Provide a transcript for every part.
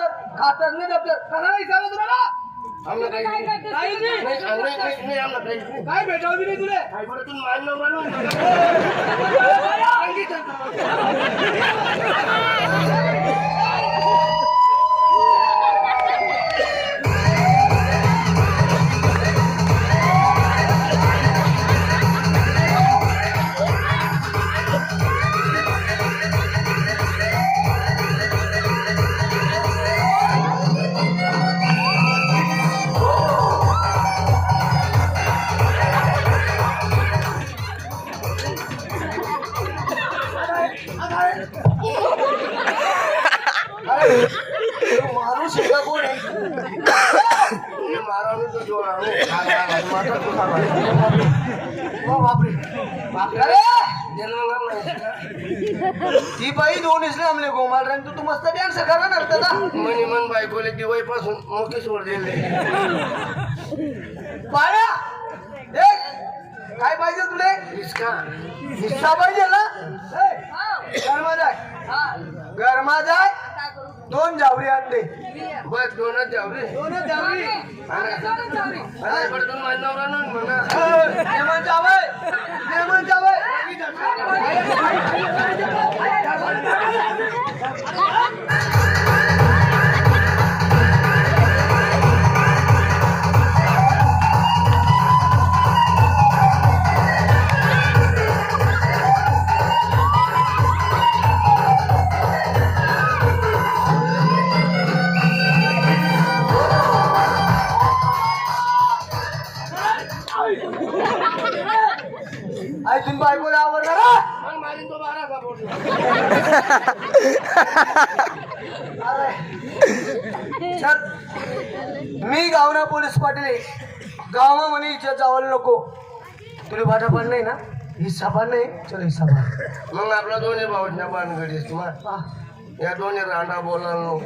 दप्तर खातच नाही दप्तर कसा नाही सांगा तुम्हाला आम्हाला काही नाही. काही नाही नाही, आम्हाला काहीच नाही. काय भेटावं बी नाही तुले काय बरं तुम्ही मान लावून राहिलो. मारू शकता कोण आहे मारावं तो जोर आणू. माता तू सांगा. बापरे बापरे. जन्मणार नाही. ती बाई दोन इसले हमले को मार रहे तू मस्त डान्स करा ना दादा मनी मन बायकोले दिवाळीपासून मोठी सोड दिले. बाळा देख काय पाहिजे तुले इसका हिस्सा पाहिजे ना गरमा जाय गरमा जाय दोन जावरी आणले बस दोनच जाऊ रे. दोनच जावरी अरे बरं तुम्ही माझ्यावर आणून म्हणा. नेमन जावय नेमन जावय आई तुम बायकोला आवडला ना मग मारीन तो 12 का बोट. चल मी गावना पोलीस पाटील गावा म्हणे इच्छा जावल नको तुला भाटा पण नाही ना हिस्सा पण नाही चल हिस्सा पण मग आपला दोन्ही भाऊच्या पानगडीस तुम्हाला या दोन्ही रांडा बोलायला नको.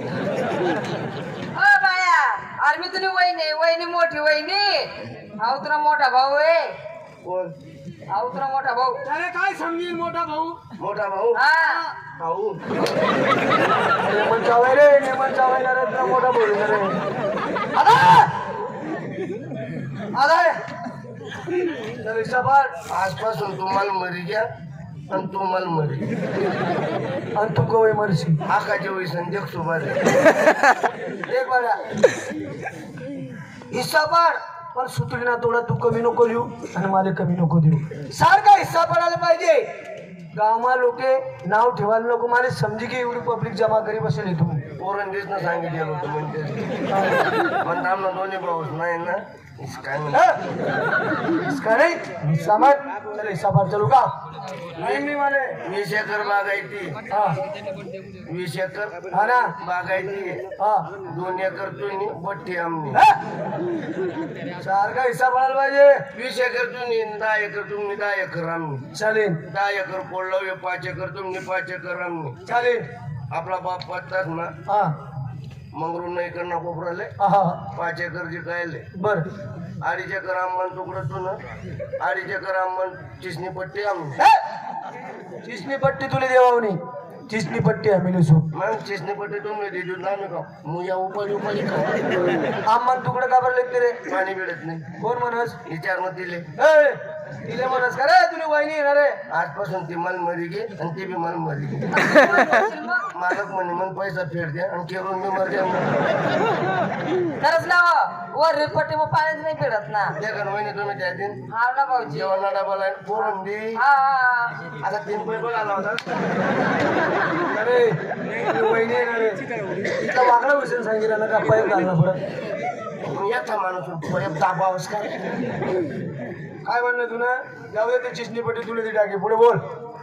ओ बाया अरे मी तुझी वहिनी वहिनी मोठी वहिनी हा तुला मोठा भाऊ आहे कोण हा तुला मोठा भाऊ अरे काय समजील मोठा भाऊ मोठा भाऊ हा भाऊ नेमन जावय रे नेमन जावय ना रे तुला मोठा बोलू रे आता आता चल हिस्सा पण आजपासून तुम्हाला मरी घ्या आणि तुम्हाला मरी आणि तू गोवे मरशी आकाच्या वैसन जग सुभाष. देख बघा हिस्सा पण सुतळी ना थोडा तू कमी नको देऊ आणि मला कमी नको देऊ सारखा हिस्सा पडायला पाहिजे गावमा लोके नाव ठेवायला नको मला समजी की एवढी पब्लिक जमा करी बसेल तू पोरंजीसनं सांगितलेलं होतं म्हणजे म्हणता आम्हाला दोन्ही भाऊच नाही ना. काय म्हणतो इसका नहीं हिस्सा मत चल हिस्सा पर चलू का नाही माने 20 एकर बागायती. हाँ 20 एकर हाँ ना बागायती. हाँ 2 एकर तुम्ही बट्टी आमनी. चार का हिस्सा पडायला पाहिजे 20 एकर तुम्ही 10 एकर तुम्ही 10 एकर आमनी. चालेल 10 एकर पोळलं 5 एकर तुम्ही 5 एकर आमनी. चालेल आपला बाप पत्ताच ना हाँ मंगरून नाही करणं कोपराले हाँ 5 एकर जे कायले बर 2.5 एकर आंबन तुकडं तू ना 2.5 एकर आंबन चिसणी पट्टी आमनी. चिसनी पट्टी तुले देवावनी चिसनी पट्टी आम्ही लिसू मग चिसणी पट्टी तुम्ही देतो ना मी का मुया उपाडी का आम्हाला तुकडे का बरं लेखते रे पाणी मिळत नाही. कोण म्हणस विचार मग दिले तिले म्हणस का रे तुला वहिनी येणार रे आजपासून ती मला मरी घे आणि ते बी मला मरी घे. मालक म्हणे मग पैसा फेड द्या आणि केवळ मी मर द्या. खरंच ना वर पट्टी मग पाण्यात नाही पिडत ना त्या का वहिनी तुम्ही त्या दिन हा ना भाऊजी जेवणा डबाला बोलून दे. हा आता 3 पैसे आला होता. अरे तुला वहिनी येणार रे तिला वाकडा विषय सांगितलं ना का पाईप घालला पुढं मग याचा माणूस दाबावस का काय म्हणणं तुला जाऊ दे ते चिसनी पट्टी तुला ती टाके पुढे बोल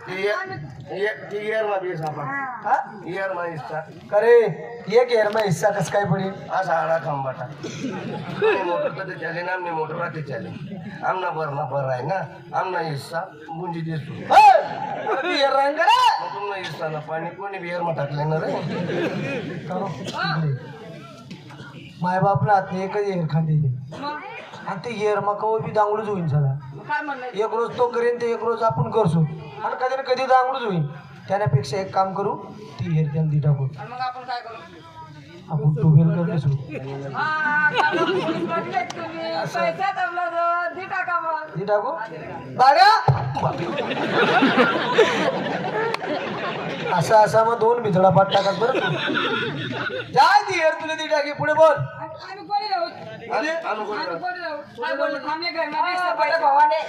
इयर मध्ये सापड हा इयर मध्ये करे एक हेरमा हिस्सा कस काय पडेल असा आडा खंबाटा मोटर कधी चाले ना आमने मोटर राहते चाले आमना भर आहे ना आमना हिस्सा गुंजी देतो हेर राहील का रे मग तुम्हाला हिस्सा ना पाणी कोणी बियर मा टाकले ना रे. मायबापला हातने एकच हेर खांदिले आणि ते हेर मग बी दांगडूच होईन झाला काय म्हणलं एक रोज तो करेन ते एक रोज आपण करसो आणि कधी ना कधी दांगडूच होईन त्याच्यापेक्षा एक काम करू ती हेर त्याला दी टाकू आणि मग आपण काय करू आपण टुबेल करतो सु पोलीस पाटील आहेत तुम्ही पैसा दाबला तर दे टाका मग ती टाकू बाड्या असा मग 2 भितडा पाठ टाकात बरं तू जाय ती यार तुला ती टाकी पुढे बोल आम्ही कोणी राहू आम्ही आम्ही कोणी राहू? कोणी राहू काय बोललो थांबले घरमध्ये भटक भवानी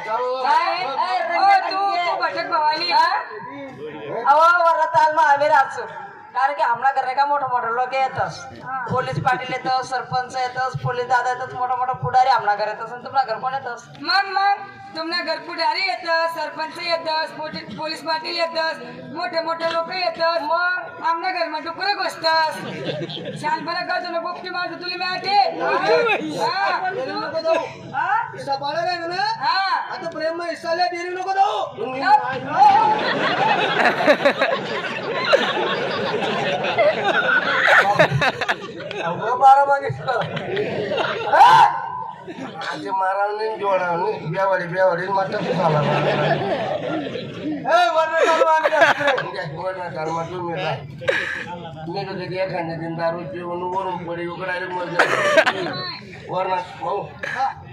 काय तू भटक भवानी अहो वरात आल मग आम्ही राहतो कारण की आमना घरने का मोठं मोठं लोक येतच पोलीस पाटील येतं सरपंच येतच पोलीस दादा येतच मोठा मोठा पुढारी आमना घर येतस आणि तुम्हाला घर कोण येतस मग तुम्हाला घर पुढारी येतं सरपंच येतस पोलीस पाटील येतस मोठे मोठे लोक येतात मग आमना घर मध्ये डुकरे घुसतस शानपणा करतो ना गोपटी माझं तुला मिळते हिस्सा पाळा नाही ना हा आता प्रेम हिस्साला डेरी नको जाऊ बारा मागे आजे मारावने जोडावने बेवाडी मात्र झाला वर्ण कर्मा तुम्ही मी तो कधी एखाद्या दिन दारू पिऊन वरून पडी उघडायला वर्ण भाऊ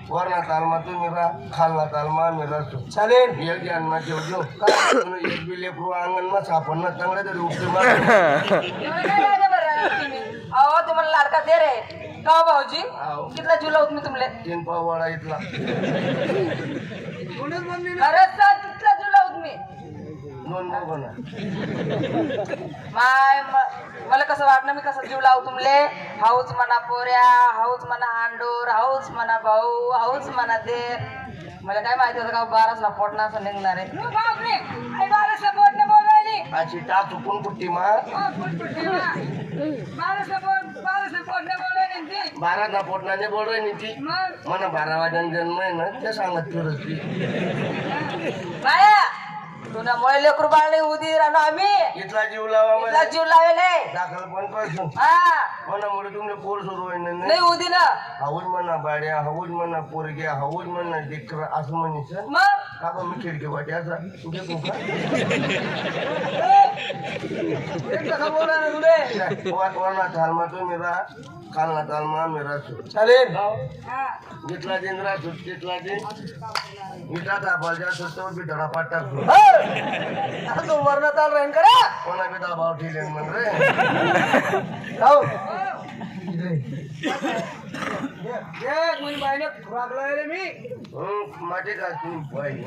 वरणा तालमा तुम्ही रा खालना तालमा आम्ही राहतो चालेल एक जन्मा ठेवतो एक बी लेकरू अंगणमा सापडणं चांगलं तरी उपटे मार एवढं काय राहिलं बरं तुम्ही अहो तुम्हाला लाडका दे रे का हो भाऊजी कितला जीव लावत मी तुमले 3 पाव वडा इथला खरंच तर कितला जीव लावत मी 2 भाऊ बना मला कसं वाटलं मी कसं जीव लावू तुमले हाऊस म्हणा पोऱ्या हाऊस म्हणा हांडोर हाऊस म्हणा भाऊ हाऊस म्हणा दे मला काय माहिती होतं का 12ला पोटना असं निघणार आहे बापरे आई बाळाचा बोट न बोलायली अशी टाक चुकून कुट्टी मार बाळाचा पोट न बोलायली ती 12 पोटनाने बोल रही ती मग मला 12 वाजन जन्म आहे ना ते सांगत फिरत ती बाया तुला मुळे लेकरू बाळ नाही उदी राहणं आम्ही इथला जीव लावा इथला मला जीव लावेले दाखल पण करतो हा कोणामुळे तुमले पोर सुरू होईल नाही नाही उदी ना हाऊस म्हणा बाड्या हाऊस म्हणा पोरग्या हाऊस म्हणा डिकर असं म्हणायचं मग का बा मी खिडकी वाटे असं घेतो का वरणा थालमा तुम्ही राहा खालना तालमा आम्ही राहतो चालेल जिथला दिन राहतो तिथला दिन इटा दाबाल जातो तो बी धडापाट टाकतो तो वर्णात आल राहीन करा कोणा बी दाबाव ठेवले म्हण रे जाऊ कोणी बाईने खुराक लावले मी माझे का तुम्ही पाहिजे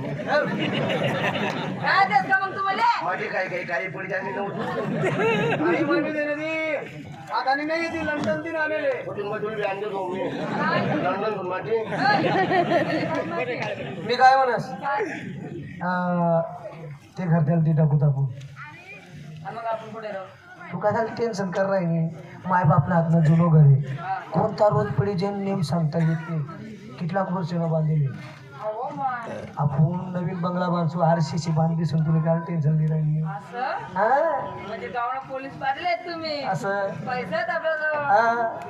काय देत का मग तुम्हाला माझे काय काही पडी आम्ही नव्हतो आई मांडी देणे ती आता नाही ती लंडन दिन आलेले कुठून मधून बी आणतो तो मी लंडन माझी मी काय म्हणस ते घर त्याला ती टाकू टाकू मग आपण पुढे राहू तू काय झालं टेन्शन कर राही माय बापना हातनं जुनो घरी कोणता रोज पिढी जेन नेम सांगता येत नाही कितला वर्षानं बांधलेले आपण नवीन बंगला बांधतो RCC बांधली असून तुला काय टेन्शन नाही राहिली असं हा म्हणजे गावना पोलीस पाटील आहेत तुम्ही असं पैसा आहेत आपल्याजवळ हा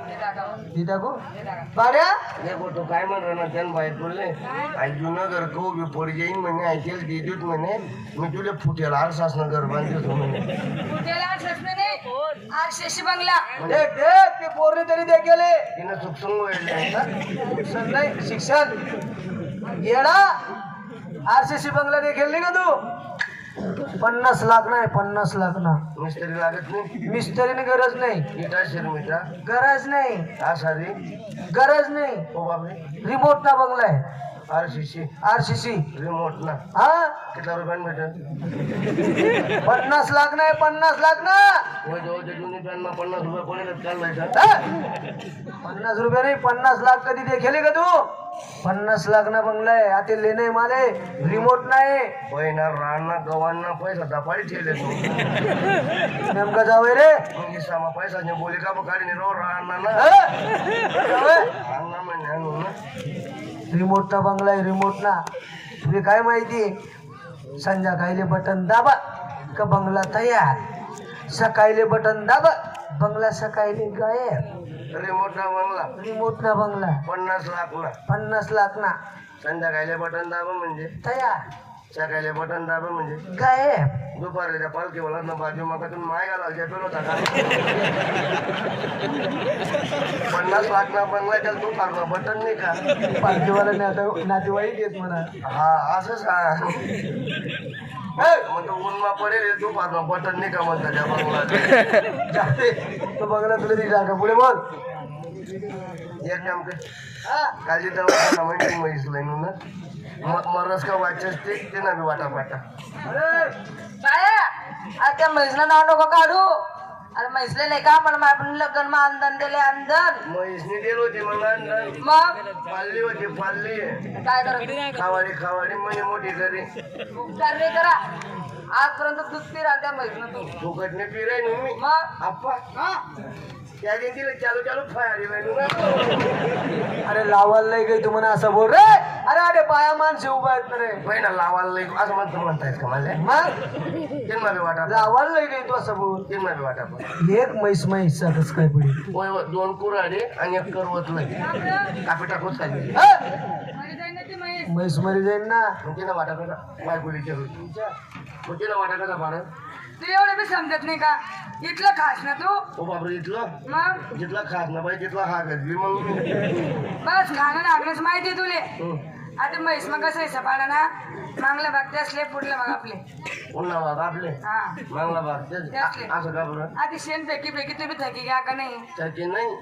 हे टाका ती टाकू हे टाका बाड्या हे बोलतो काय म्हणतो ना त्यानं बाहेर बोलले आई जुनं घर को बी पडी जाईन म्हणे ऐकेल दिदूत म्हणे मी तुला फुटेल आरसासनं घर बांधतो म्हणे कुठेला शासनाने RCC बंगला देख देख ते पोरने तरी दे गेले तिनं सुखसंग वेळले शिक्षण नाही शिक्षण येडा RCC बंगला देखील नाही का तू 50 लाख नाही 50 लाख ना मिस्त्री लागत नाही मिस्त्रीने गरज नाही इटा शिरमिटा गरज नाही हा सारी गरज नाही ओ बापरे रिमोट ना बंगला आहे RCC रिमोट ना हा किती रुपयानं भेटेल 50 लाख नाही 50 लाख ना व जवळच्या जुनी पॅनमा 50 रुपये पडेल चालवायचा 50 रुपये नाही 50 लाख कधी देखील का तू 50 लाख ना बंगला आहे आता लेणे माले रिमोट नाही पहिना राणा गव्हांना पैसा दपाडी ठेवले तू नेमका जावय रे मग सामा पैसा ने बोले का काढी रो राणा ना राणा म्हणे आणू ना रिमोट ना बंगला आहे रिमोट ना तुला काय माहिती संध्याकाळीले बटन दाबा का बंगला तयार सकाळीले बटन दाबा बंगला सकाळी गायब रिमोट ना बंगला रिमोट ना बंगला 50 लाख ना 50 लाख ना संध्याकाळी बटन दाबा म्हणजे तयार सकाळी बटन दाबा म्हणजे काय आहे? दुपारी त्या पालखी मला ना बाजू मग तुम्ही माय घाला पेलो होता का 50 लाख ना बनवाय त्याला तू फार बटन नाही का पालखीवाला नातेवाईक येत म्हणा. हा असं सांग मग तो उन्मा पडेल तू फार बटन नाही का म्हणता त्या बंगला जाते तो बघला तुला ती जागा पुढे बोल. एक काम कर काळजी दवाखाना म्हणजे म्हैस लई ना मरस का वाचस ते ना बी वाटा पाटा बाया त्या म्हैसला नाव नको काढू. अरे म्हैसले नाही का पण आपण लग्न मा अंधन दिले अंधन. म्हैसनी दिली होती मला मग पाल्ली होती पाल्ली काय करत खावाडी म्हणजे मोठी घरी करणे करा. आजपर्यंत दूध पिरा त्या म्हैसनं तू. फुकटने पिराय ना मी मग आप्पा त्या दिन तिला चालू फायारी वेणू अरे लावायला नाही काही तू म्हणा असं बोल रे. अरे अरे बाया माणसे उभा आहेत ना रे. बहिणा लावायला लई असं म्हणतायस का मला मग तीन बी वाटा लावायला नाही काही तू असं बोल. तीन बी वाटा एक म्हैस कसं काय पडेल. होय 2 कुऱ्हाडे आणि 1 करवत लई कापी टाकूच खाली माझी जाईन ना ती म्हैस. म्हैस मरी जाईल ना. मग तिला वाटा कसा बायकोलीच्या मग तिला वाटा कसा पाडत तुला एवढं बी समजत नाही का? इथलं खास ना तू. ओ बापरे इथलं मग जिथला खास ना पाहिजे तिथला हा गजबी मग बस खाणं लागणंच माहिती आहे तुले. आता म्हैस मग कसं आहे सपाडा ना मागला भागते असले पुढलं मग आपले. पुन्हा भाग आपले हा मागला भाग तेच त्यातले. असं का बरं आधी शेण पैकी पैकी तुम्ही थकी घ्या का नाही? त्याची नाही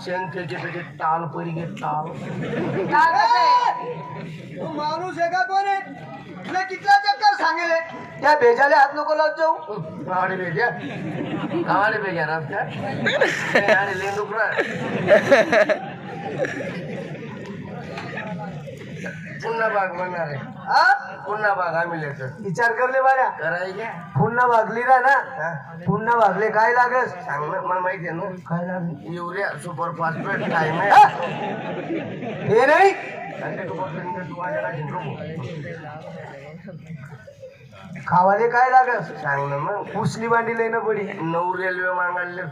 शेण फेकी टाल परी घे टाल काय कसं आहे? तू माणूस आहे का कोण आहे? तुला कितला चक्कर सांगेल त्या भेजाले हात नको लावत जाऊ. गावाडे भेजा गावाडे भेजा रस्त्यात आणि लेंडुकरा पुन्हा भाग म्हणणार आहे हा पुन्हा भाग आम्ही लेकर विचार करले बाळ्या. करायच्या पुन्हा भागली रा ना. हा पुन्हा भागले काय लागस. सांग ना मला माहिती आहे ना काय लागले युरिया सुपर फॉस्फेट टाइम आहे हे नाही. आणि ते तू माझ्याला झिंकू खावाले काय लागस. सांग ना मग उसली बांडी लईन पडी. 9 रेल्वे मागायला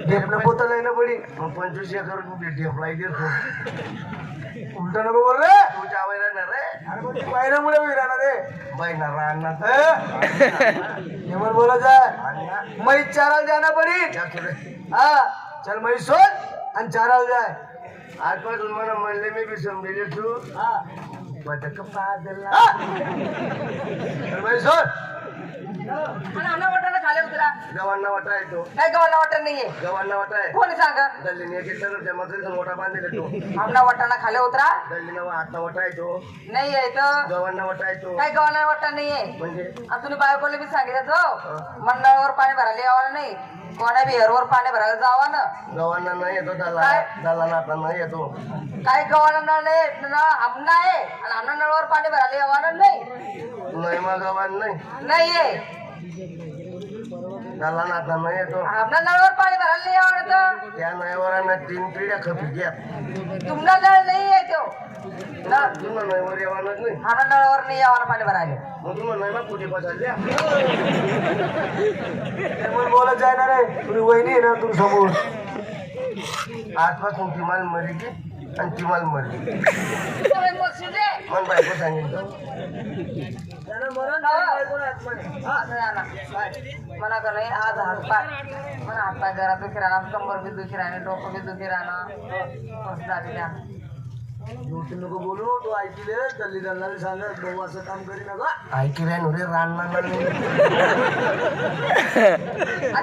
ढेपणं पोत लईन पडी. मग 25 एकर ढेपलाई देतो उलट नको बोल रे. तुझ्या वय राहणार रे अरे मग तू पायऱ्यामुळे विराना रे. बहिणा राहणार हे मग बोलत जाय म्हैस चाराला जाना पडी. हा चल म्हैस सोड आणि चाराला जाय. आजपासून मला म्हणले मी बी समजेल तू हा बदक पादला चल म्हैस सोड. पण आमना वाटाणा खाले उतरा. गव्हांना वाटा येतो काय गव्हाला वाटण नाहीये. गव्हांना वाटा आहे कोणी सांगा. दल्लीने एक एक त्या मकरीचा मोठा बांधेल तो आमना वाटाणा खाले उतरा. दल्लीनं हातला वाटा येतो नाही आहे तर गव्हांना वाटा येतो काय गव्हाला वाटण नाहीये. म्हणजे आणि तुम्ही बायकोला बी सांगितलं हो मंडळावर पाणी भरायला यावं नाही. कोणा बिहरवर पाणी भरायला जावं ना. गव्हांना नाही येतो त्याला काय? त्याला नाता नाही येतो काय गव्हाला नळ नाही नळ आमना आहे आणि आमना नळावर पाणी भरायला यावं नाही. नाही मग गव्हाण नाही नाहीये. त्याला नाता नाही येतो आमना नळावर पाणी भरायला यावं तर त्या नयवरांना 3 पिढ्या खपी घ्या तुमना नळ नाही आहे तो. तुला नयवर येवानच नाही आमना नळावर नाही यावं पाणी भरायला. मग तुला नाही मग कुठे बसायला हे मग बोलत जाय ना रे. तुझी वहिनी आहे ना तू समोर. आजपासून ती माल मरी की आणि ती माल मरी तुम्ही मग मन बायको सांगितलं मला का नाही आज हातपाय मला हातपाय जरा दुखी राहणार कंबर बी दुखी राहणे डोकं बी दुखी राहणार जाते त्या. नको बोलू. तू ऐकले दल्ली दल्लाला सांगत भाऊ असं काम करी नका. ऐकी रे नुरे रानणार आणि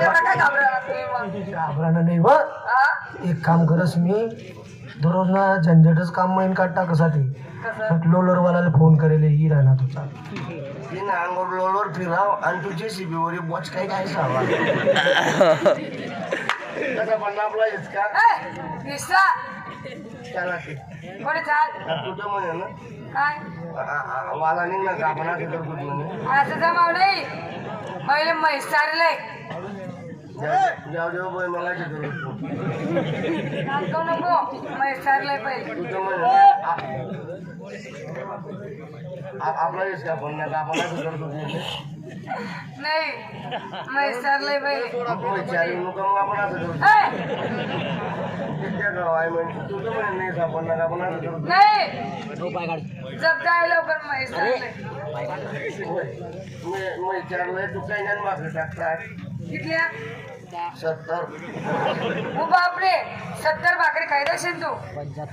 एवढा काय घाबरला तुम्ही मग. घाबरानं नाही व. हा? एक काम करस मी दररोज ना झंझटच काम माहीन काढता कसा ते कसं लोलरवाल्याला फोन करेल ही राहणार तुझा. तिने अंगोर लोलवर फिराव आणि तुझी शिबीवर बॉच काही काय सावा कसा पण आपला का ए, निस्ता. त्याला ते कोणी चाल कुठं म्हणे ना काय वाला निघणार का आपण असं करतो म्हणे असं जमाव नाही. पहिले म्हैस चाललंय जेव्हा जेव्हा बोय मला करू नको नको म्हैस चाललंय पहिले. तुझं म्हणे आपला का पण नाही का आपण असं करतो नाही म्हैस चाललंय पहिले. आपण नको मग आपण असं करतो ए, त्या आहे म्हणजे तुझं म्हणे नाही सापडणार आपण असं करू. नाही जप जाय लवकर महेश चाललंय. मी विचारलंय तू काही नाही मागं टाकतात कितल्या 70 ओ बापरे 70 भाकरी खायला असेल तू.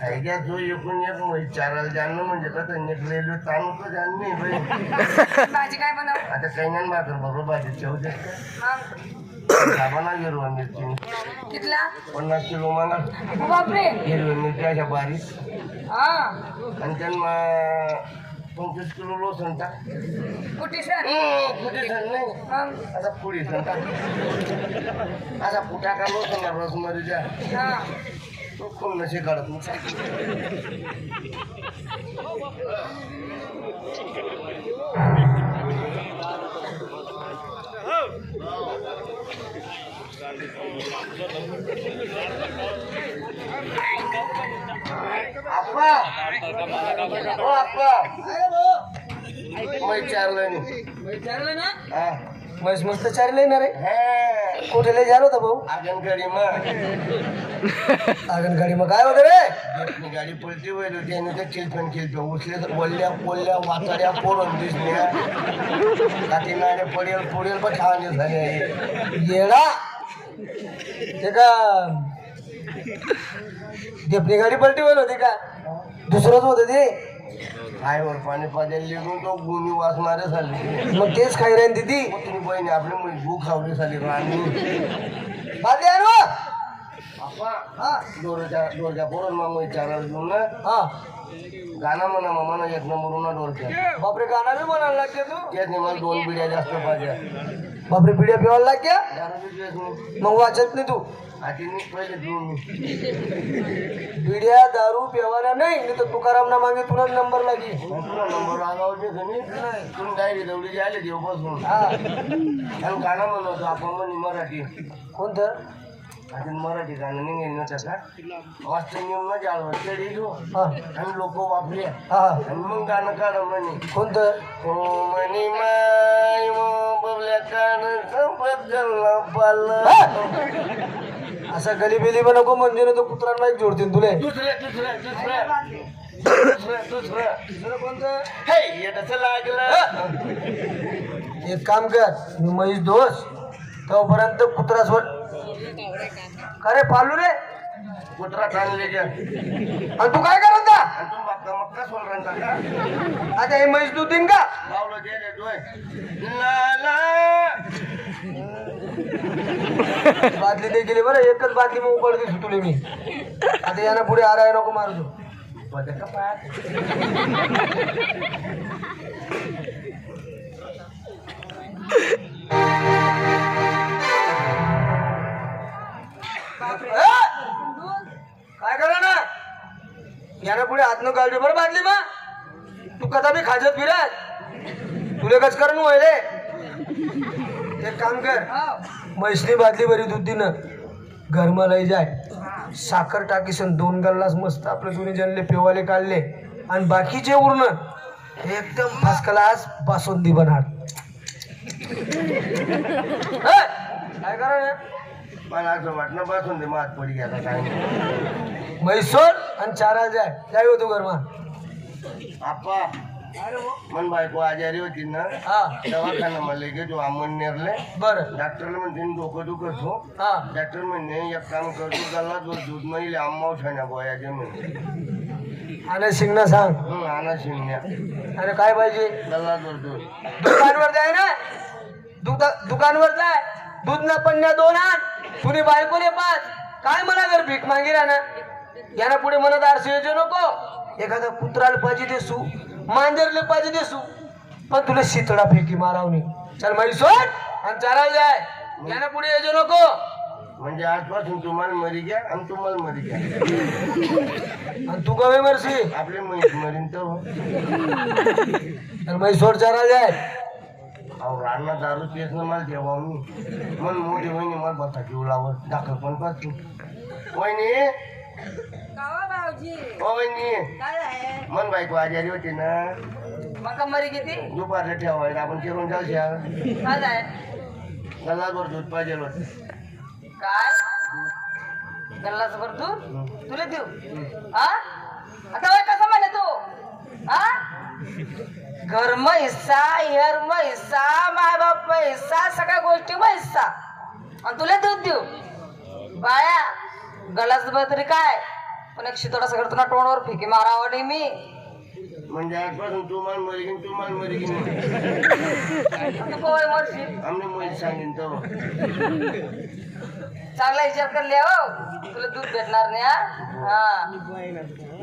ऐका जो एकूण एक विचारायला जाणं म्हणजे कसं निघलेलं ताण तर जाण नाही बाई. भाजी काय बनव आता काही नाही मागं बरोबर भाजी ठेवू दे साबणा हिरवा मिरची कितला 50 किलो मागा ओ बापरे हिरवी मिरची अशा बारीक हा आणि त्यांना 25 किलो लोसन टाक. कुठे सर कुठे सण नाही मग असा पुढे सण टाक असा पुटा का लोसन रसमध्ये द्या हा तो कोण नशे काढत नाही. आप्पा ओ आप्पा मैं विचारलं नाही विचारलं ना हा महेश मस्त चारी येणार आहे. हे कुठे लय झालं होतं भाऊ आगनकडे मग आगनगाडी मग काय वगैरे आपली गाडी पलटी होईल होती आणि ते चिलपण खेळतो उचले तर वल्ल्या पोल्ल्या वाचाड्या पोरण दिसल्या काठी नाड्या पडेल पुडेल पण छान झाले. येडा ते का देपणी गाडी पलटी होईल होती का दुसरंच होतं ते. खायवर पाणी पाजायला लिहून तो गुन्ही वाचणारे झाले. मग तेच खाई राहीन तिथे तुम्ही बहिणी आपली मुली भूक खावली झाली आणि बादली आणू हा डोरच्या पोरण मग विचारायला घेऊन ना हा गाणं म्हणा मामा एक नंबर ना डोरच्या बापरे गाणं बी म्हणायला लागते तू. त्यात नाही मला 2 बिड्या जास्त पाहिजे. बापरे पिढ्या पिवायला लागत्या दारू बिड्याच नाही मग वाचत नाही तू. आधी मी पहिले घेऊन पिढ्या दारू पेवाना नाही तर तुकाराम ना मागे तुला नंबर लागी. तुला नंबर लागावचे तुम्ही तुम्ही डायरी दौडी आले देव बसून हा आणि गाणं म्हणतो आपण म्हणे मराठी कोणतं अजून मराठी गाणं निघेल ना त्याचा मस्त नेऊन ना जाळवर चढी घेऊ हा आणि लोक वापरे हा आणि मग गाणं काढ म्हणे कोणतं हो म्हणे माय बबल्या काढ संपत गल्ला पाल असं गलीबिली पण नको म्हणजे ना तो कुत्रा माईक जोडतील तुले. दुसरं कोणतं हे येडचं लागलं. एक काम कर मी महेश दोष तोपर्यंत कुत्रा सोड. अरे पालू रे कुत्रा चालले गे आणि तू काय करत होता? आणि तू मक्का मक्का सोड राहता का आता हे महेश दूध देईन का लावलं गेले डोय ला बादली दे गेली बरं एकच बादली मग उकळती सुटली मी. आता यांना पुढे आराय नको मारू तू. काय करा ना यानं पुढे हात न काढले बरं बादली मा तू कदा बी खाजत फिरत तुले कच करून व्हायले. एक काम कर म्हैसनी बादली बरी दूध दिन घरमा लई जाय साखर टाकीसन 2 गल्लास मस्त आपले जुने जनले पेवाले काढले आणि बाकीचे उरण एकदम फर्स्ट क्लास बासुंदी बनाड. काय करा ना मला असं वाटणं बसून दे मात पडी गेला काय म्हैसोर आणि चारा जाय काय होतो घरमा. आप्पा मन बायको आजारी होती ना हा दवाखाना मला गेलो अमळनेरले बरं डॉक्टरला म्हणते डोकं दुखत हो हा डॉक्टर म्हणणे एक काम करतो गल्ला दूध नाही आम्हा छाण्या गोयाचे म्हणे आणि शिंगणं सांग. आणा शिवण्या अरे काय पाहिजे गल्ला दूध दुकानवर जाय ना दुकानवर जाय दूध न पन्या 2 आण तुने बायकोले 5 काय म्हणा जर भीक मागी ना याना पुढे म्हणत आरसे येऊ नको. एखादा कुत्राला पाहिजे देसू मांजरले पाहिजे देसू पण तुला शितळा फेकी मारावनी चल म्हैसोर आणि चारायला जाय याना पुढे येऊ नको. म्हणजे आजपासून तुम्हाला मरी घ्या आणि तुम्हाला मरी घ्या आणि तू कवे मरशी आपले म्हैस मरीन तर हो. आणि म्हैसोर चारायला जाय. अहो राणा दारू तेच ना मला जेव्हा मी मन मोठी वहिनी मला बसा जीव लावत दाखल पण करतो वहिनी भाऊजी ओ वहिनी काय आहे मन बायको आजारी होती ना मका मरी किती दुपारला ठेवायला आपण चिरून जाऊया काय आहे गल्लाभर दूध पाहिजे होत काय गल्लाच भर दूध तुला देऊ हा आता वय कसं म्हणे तू हा घर मग हिस्सा हेर मग हिस्सा माय बाप मग हिस्सा सगळ्या गोष्टी मग हिस्सा आणि तुला दूध देऊ बाया गलास भर तरी काय पण एक शितोडा सगळं तुला तोंडावर फेकी मारावं नाही मी म्हणजे आजपासून तू मान मरी गेली तू पोय मरशील आमने मोहित सांगेन तो चांगला विचार कर ले हो तुला दूध भेटणार नाही हा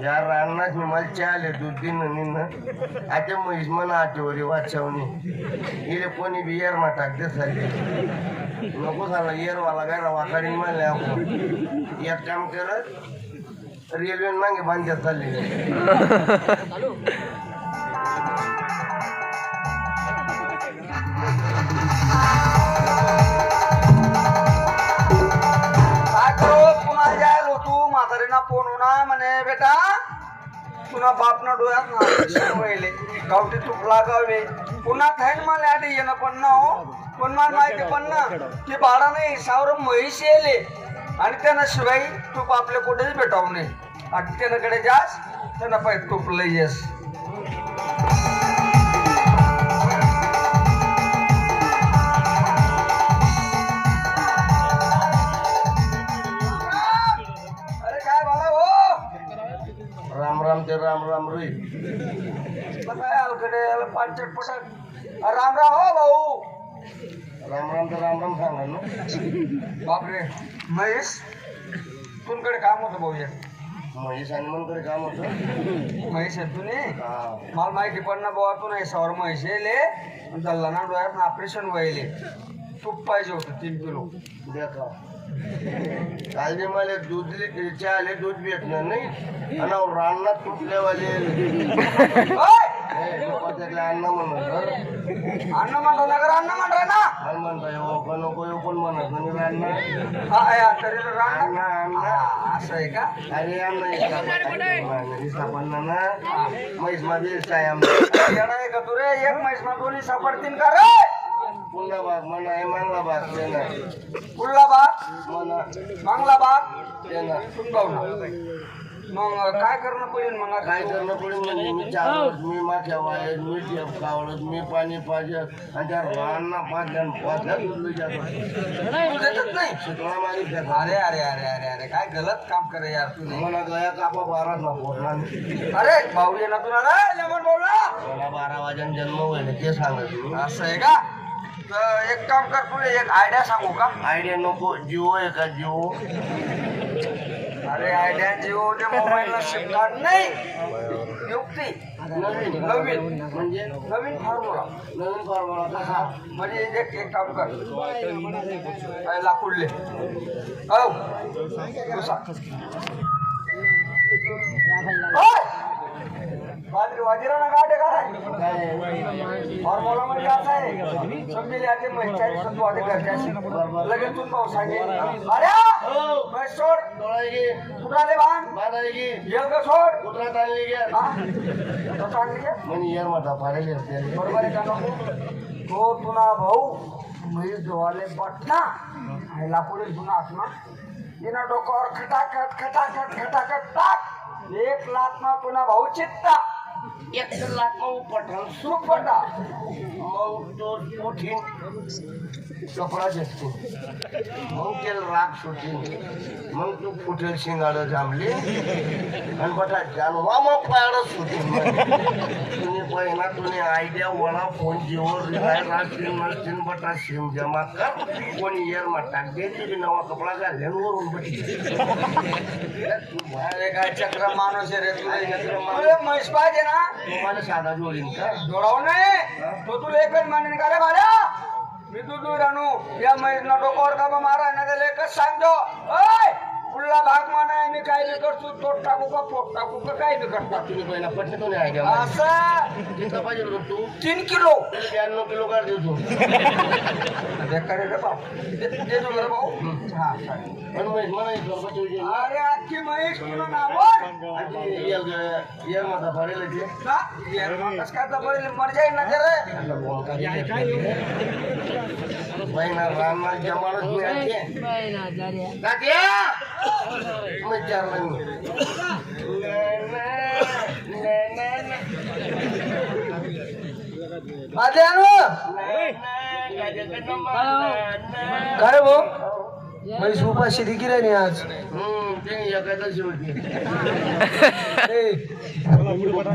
यार रानात मी मला चाले दूध दिनं निन्न आता म्हैस म्हणा आठवरी वाचवणी इले कोणी बी येर मा टाकते सारखे नको झाला येरवाला गायला वाकाडी म्हणले आपण एक काम करत रेल्वे मागे बांधण्यात चालले म्हातारीना फोन होणार म्हणे बेटा तुला बापना डोळ्यात ना वहिले गावठी तूप लागावे पुन्हा थाईन मला आधी येणं पण ना हो पण मला माहिती पण ना की भाडा नाही सावर म्हैस येले आणि त्यांना शिवाय तूप आपल्या कुठेच भेटावं नाही आणि त्याच्याकडे जास त्यांना पाहिजे तूप लई येस राम राम ते राम राम रे पाचट पटक राम राम हो भाऊ राम राम ते राम राम सांगा ना बापरे महेश तुमकडे काम होतं भाऊ म्हैस आणि मनकडे काम होतं महेश आहे तुम्ही हा मला माहिती पण ना बाबा तू नाही सौर म्हैस येले दल्लाना डोळ्यात ऑपरेशन व्हायले तूप पाहिजे होतं 3 किलो देखा काल जे मला दूध आले दूध भेटणार नाही आणि रानात तुटलेवाले अन्न म्हणत अन्न म्हणतो ना अन्न म्हणतो ना काय म्हणताय हो नको येऊ पण म्हणत नाही रान्ना तरी रान असं आहे का अरे अन्न सापडणार ना म्हैस मध्ये काय आहे का तू रे एक म्हैस ना दोन्ही सापडतील का रे पुन्हा बाग म्हणा हे मांगला बाग ते ना कुठला बाग म्हणा मांगला बाग ते ना तुंबावला मग काय करणं पडेल मग काय करणं पडेल म्हणजे मी चालत मी माथ्या वायत मी टेप कावडत मी पाणी पाजत आणि त्या रानांना पाजल्या देतच नाही शिकला मारी फेका अरे अरे अरे अरे अरे काय गलत काम करे यार तू मला गया कापा 12 ना पोटला अरे भाऊ ये ना तुला लेमन भाऊला मला 12 वाजन जन्म होईल ते सांगत मी असं आहे का तर एक काम कर तुला एक आयडिया सांगू का आयडिया नको जिओ आहे का जिओ अरे आयडिया जिओच्या मोबाईलला सिम कार्ड नाही युक्ती नवीन नवीन म्हणजे नवीन फॉर्म्युला नवीन फॉर्म्युला कसा म्हणजे एक काम कर लाकुडले हो वाजीराना गाठ आहे काय फॉर्म्युला म्हणजे असं आहे समजेल याचे मैचाळीस सत्व आधी घरच्याशी लगेच तू पाऊस सांगेल अरे म्हैस सोड डोळा गे कुठाले बांध बांधा गे येल का सोड कुत्रा चालली गे तसं आणली का म्हणजे यार माझा फाडेल असते बरोबर आहे का नको तो तुला भाऊ म्हैस जोवाले बटना आणि लाकूड जुना असणार येणं डोक्यावर खटाखट खटाखट खटाखट टाक 1 लाख ना तुला भाऊ चित्ता 1 लाख मग पठाण सुख पटा मग तो उठीन कपडा झटतो मग ते राग सुटीन मग तू फुटेल शिंगाडं जांभली आणि बटा जानवा मग पायाडं सुटीन तुम्ही पहिला तुम्ही आयडिया वळा फोन जीवर रिलाय राहतील नसतील बटा शिम जमा कर कोणी येर मग टाक दे तुझी नवा कपडा घाल वरून बटी अरे काय चक्र माणूस आहे रे तुला म्हैस पाहिजे ना तुम्हाला साधा जोडीन का जोडाव नाही तो तुला एकच मानेन का रे भाड्या मी तू दूर आणू या महिना डोक्यावर का मारा ना त्याला एकच सांगतो ओय पुढला भाग माना मी काय बी करतो तोट टाकू का पोट टाकू का काय बी करतो तुम्ही पहिला पटतो नाही आयडिया असं किती पाहिजे होतं तू 3 किलो 92 किलो कर देतो बेकार रे बाप दे दे रे भाऊ हा पण मला अरे अख्खी महेश तुला नावर ये माझा पडेल ते का यार कस काय पडेल मर जाईल ना जरा महिना राहणार जमानच मिळाली तात्या विचारलं माझे आणू काय भाऊ म्हैस उपाशी दिकी राहिली आज ते एखादशी होती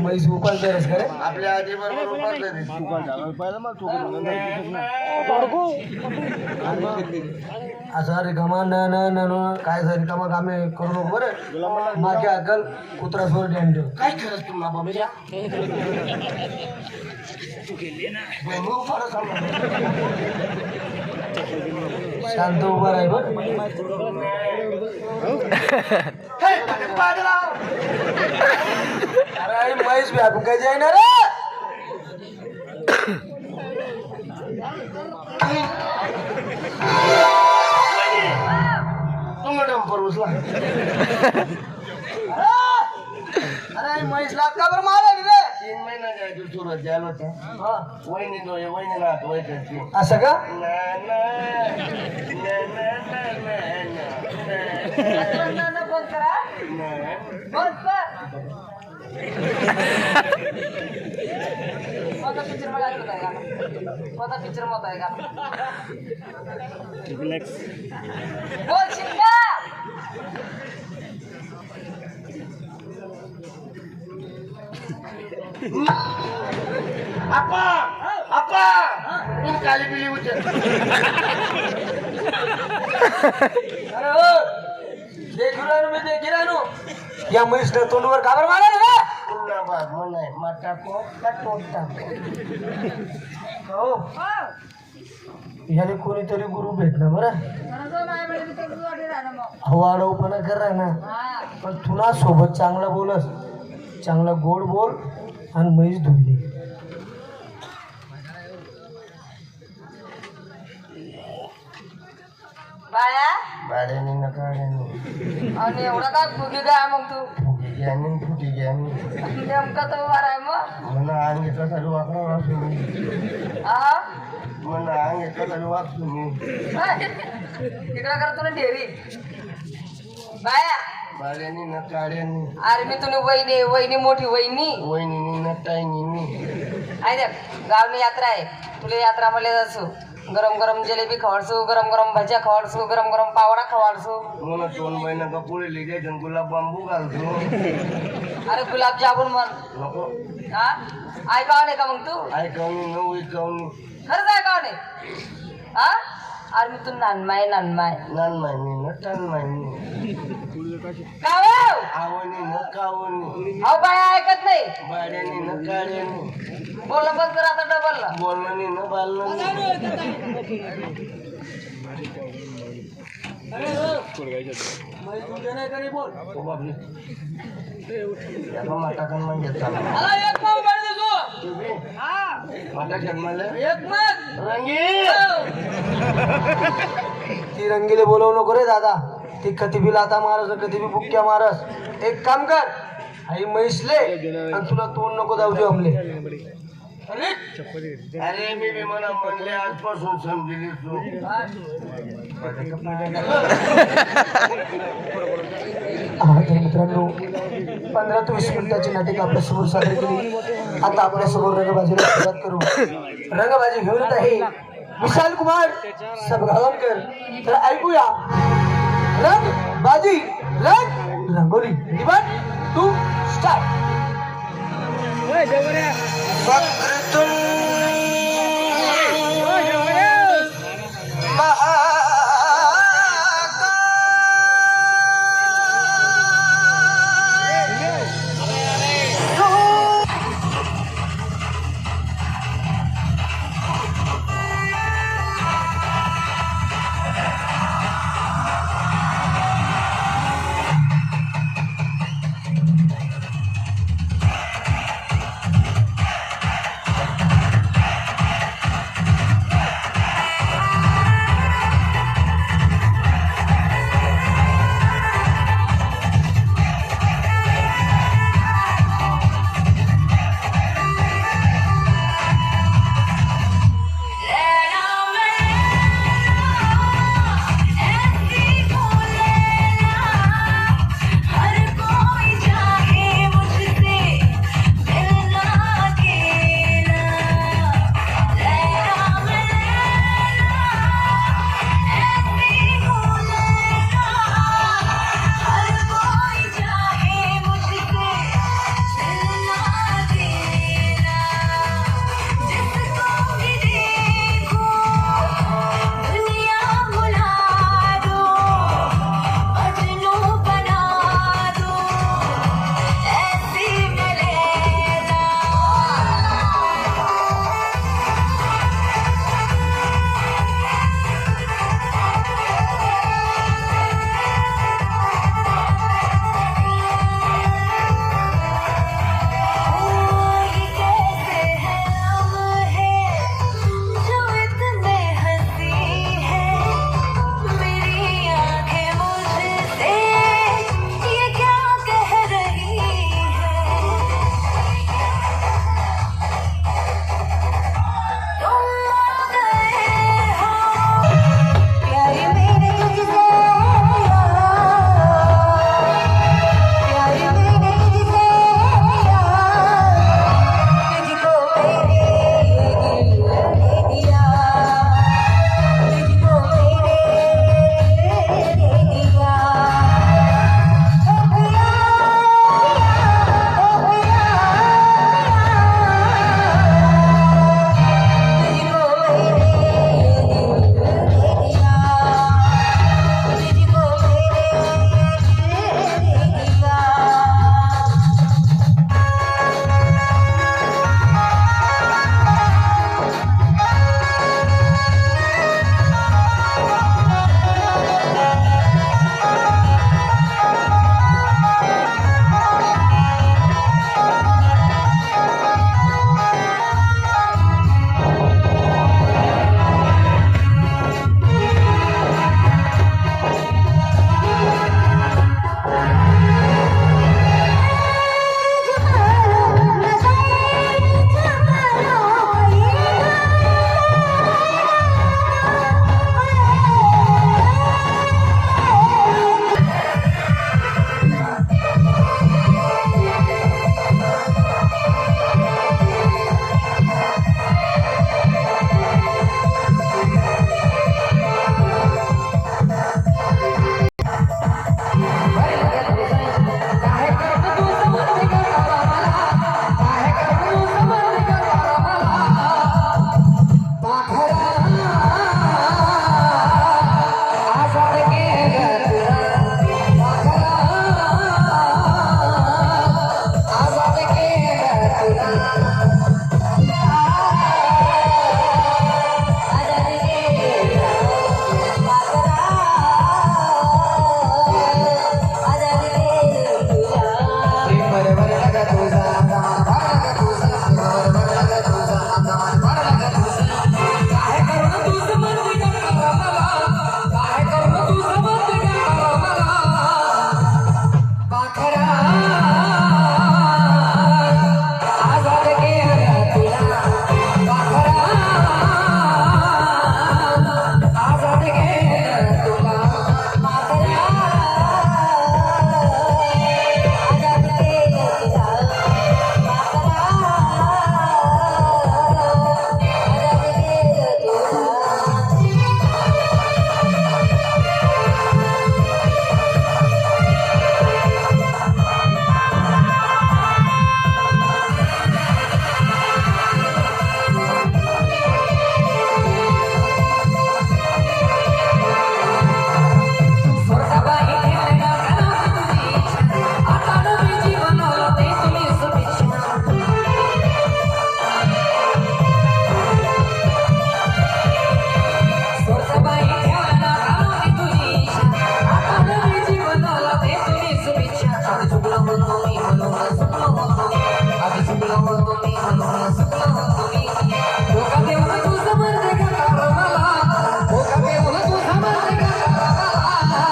म्हैस उपास करस का रे आपल्या आधी बरोबर असं अरे गमा न काय झाली कामा कामे करू नको बरं मागे अकल कुत्रा सोड ठेव काय खरंच तुम्हाला बाबा शांत उभा राही बघ अरे म्हैस बी आपण काय जाईना रे तुम्ही डंपर उचला अरे महेश का बरं मारली रे 3 महिना जायचं सुरत जायला होता वहिनी वहिनी नात वैद्यांची असं का बंद करा बंद कर कोणता पिक्चर मला ऐकत आहे का कोणता पिक्चर मत आहे का बोल शिंदा आपा आपा तुम्ही काली पिली उचल अरे हो देखी राहू मी देखी राहू या म्हैसनं तोंडवर काबर मारा रे पुन्हा बाग म्हणाय माटा का तोडता हो याने कोणीतरी गुरु भेटणं बरं हवाडवपणा कर ना पण तुला सोबत चांगला बोलस चांगला गोड बोल आणि म्हैस धुली बाया भाड्याने नका आणि एवढा काय फुगी काय मग तू फुगे घ्यानी फुटी घ्यानी नेमका तर उभा आहे मग म्हणा अंगे कसा वाकडा वाचू हा म्हणा अंगे कसा वाचू मी तिकडं करतो ना डेअरी बाया भाड्याने न काड्यानी अरे मी तुला वहिनी वहिनी मोठी वहिनी वहिनी न टाईनी आहे देख गावनी यात्रा आहे तुला यात्रा मध्ये जासू गरम गरम जलेबी खवाडसू गरम गरम भज्या खवाडसू गरम गरम पावडा खवाडसू म्हणा 2 महिना का पुढे लिहायचं गुलाब बांबू घालतो अरे गुलाबजामुन म्हण नको हा ऐकावं नाही का मग तू ऐकावनी न ऐकावनी खरंच ऐकावं नाही हा अरे मी तू नानमाय नान मायनी न टान मायनी काव आवणी न कावणी अहो बाया ऐकत नाही भाड्याने न काड्यानी बोलणं बंद कर आता डबल बोलणं न बालणं ओ बापरे याला माटा kan मग घेत चालला एक पाव पाडी देतो माटा जन्माला एक मग रंगी ती रंगीले बोलवू नको रे दादा ती कधी बी लाता मारस कधी बी बुक्क्या मारस एक काम कर आई म्हैसले आणि तुला तोंड नको जाऊ दे हमले अरे मी बी मला म्हणले आजपासून समजली तू हा तर मित्रांनो 15 ते 20 मिनिटाची नाटक आपल्यासमोर सादर केली आता आपल्यासमोर रंगबाजीला सुरुवात करू रंगबाजी घेऊन येत आहे विशाल कुमार सबगावकर तर ऐकूया रंग बाजी रंग रंगोली रिबन टू स्टार्ट होतो मी म्हणून सुटलो होतो मी आधी सुटलो होतो मी म्हणून सुटलो होतो मी धोका देऊन तू समजते का तारा मला धोका देऊन तू समजते का तारा मला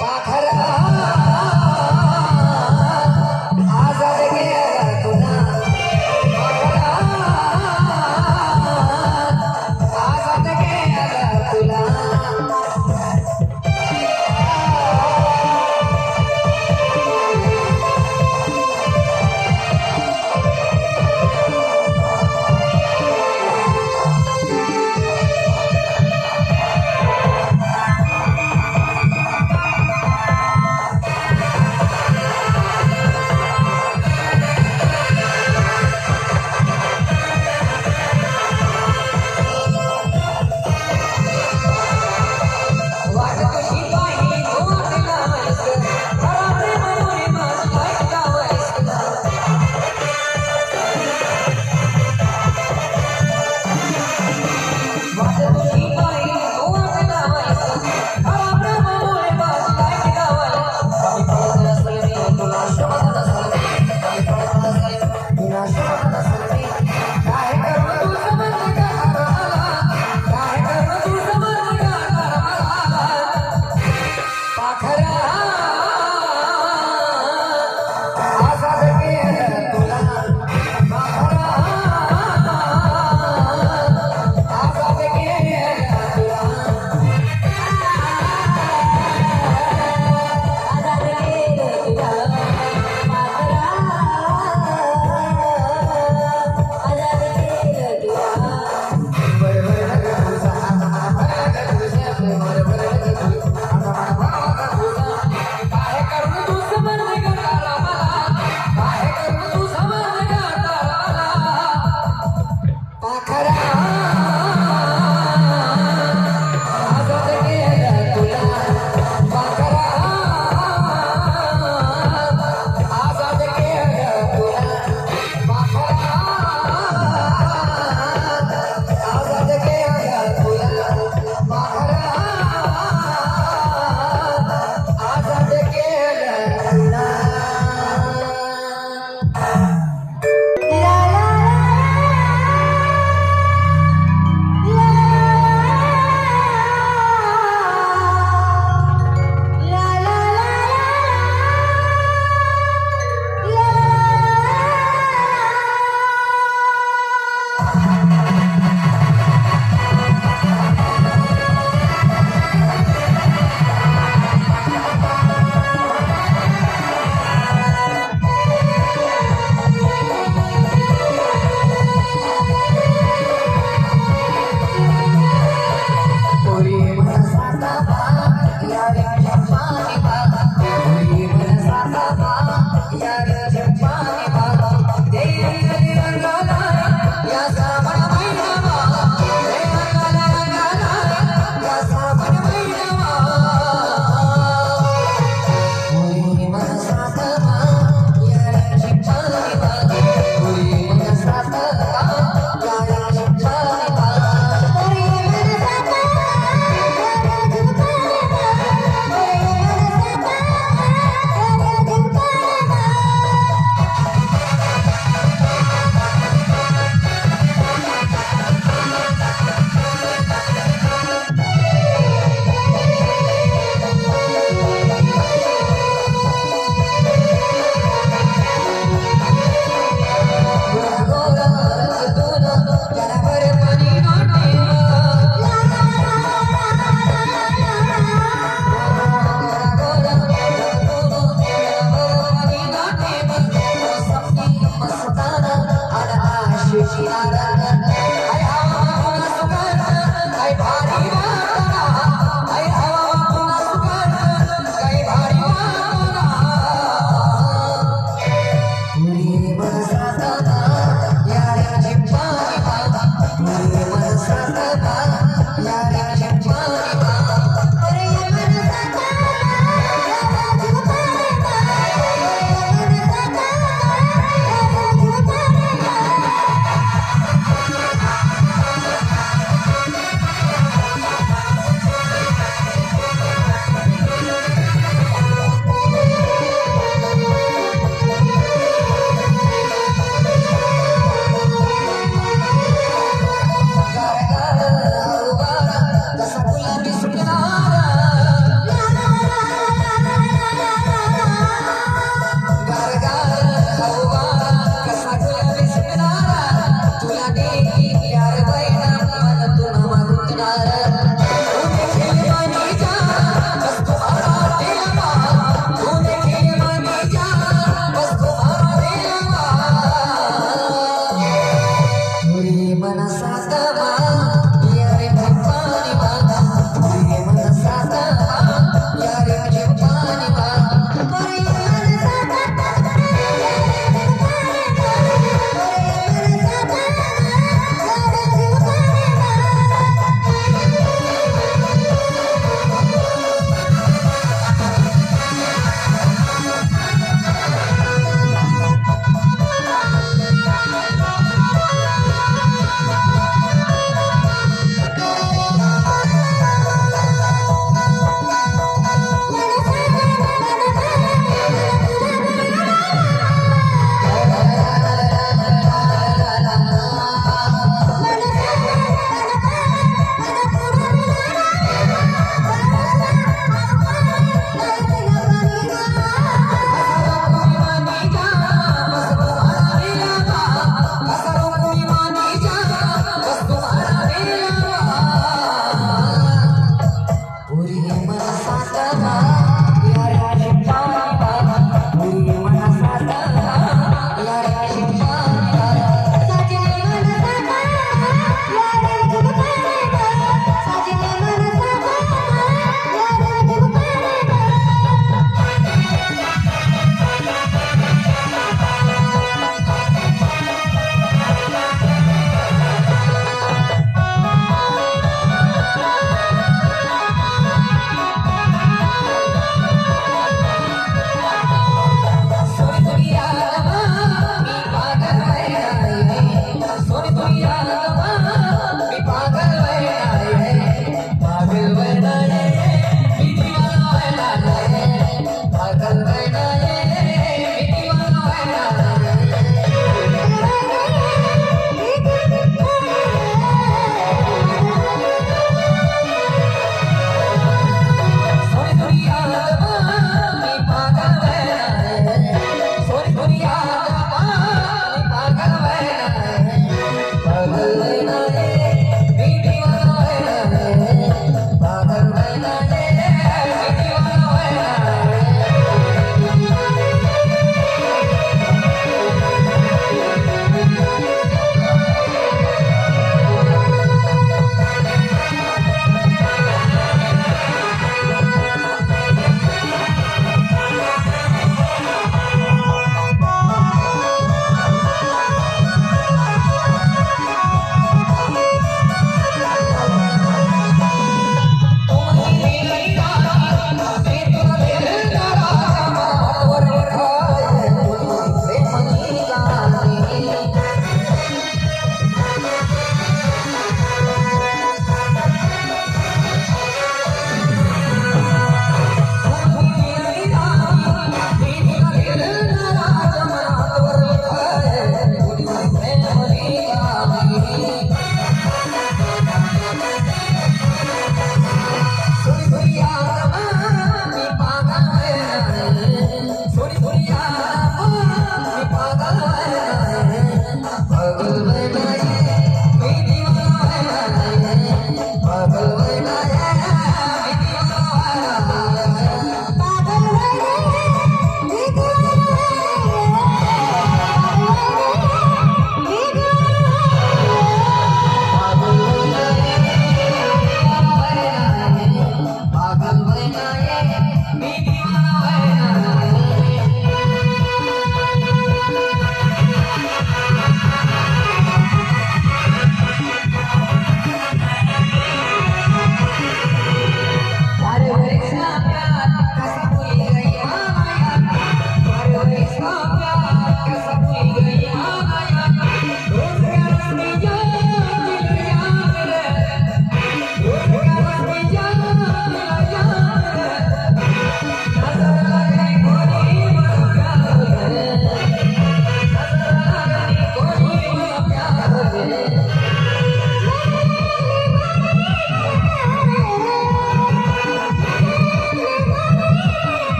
पाखरा आजाद गेला तुला पाखरा आजाद गेला तुला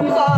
Bye.